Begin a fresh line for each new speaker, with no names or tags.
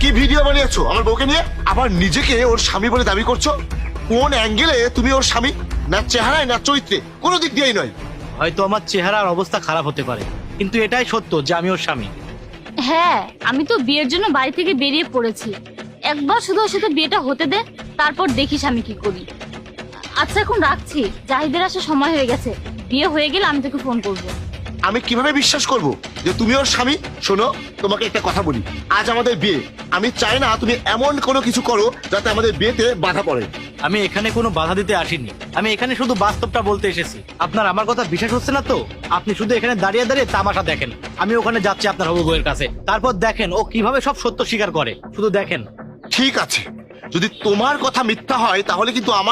কি ভিডিও বানিয়েছো আমার বউকে নিয়ে? আবার নিজেকে ওর স্বামী বলে দাবি করছো? কোন অ্যাঙ্গেলে তুমি ওর স্বামী? না চেহারায় না চরিত্রে, কোনো দিক দিয়েই নয়।
হয়তো আমার চেহারার অবস্থা খারাপ হতে পারে, কিন্তু এটাই সত্য যে আমি ওর স্বামী।
হ্যাঁ, আমি তো বিয়ের জন্য বাড়ি থেকে বেরিয়ে পড়েছি। একবার শুধু ওর সাথে বিয়েটা হতে দে, তারপর দেখিস আমি কি করি। আচ্ছা এখন রাখছি, জাহিদের আসার সময় হয়ে গেছে। বিয়ে হয়ে গেলে আমি তোকে ফোন করবো।
আমি কিভাবে বিশ্বাস করব যে তুমি ওর স্বামী? শোনো, তোমাকে একটা কথা বলি, আজ আমাদের বিয়ে। আমি চাই না তুমি এমন কোনো কিছু করো যাতে আমাদের বিয়েতে বাধা পড়ে।
আমি এখানে কোনো বাধা দিতে আসিনি, আমি এখানে শুধু বাস্তবটা বলতে এসেছি। আপনার আমার কথা বিশ্বাস হচ্ছে না তো আপনি শুধু এখানে দাঁড়িয়ে দাঁড়িয়ে তামাশা দেখেন। আমি ওখানে যাচ্ছি আপনার হবু বউয়ের কাছে, তারপর দেখেন ও কিভাবে সব সত্য স্বীকার করে। শুধু দেখেন।
ঠিক আছে, যদি তোমার কথা মিথ্যা হয় তাহলে কিন্তু আমার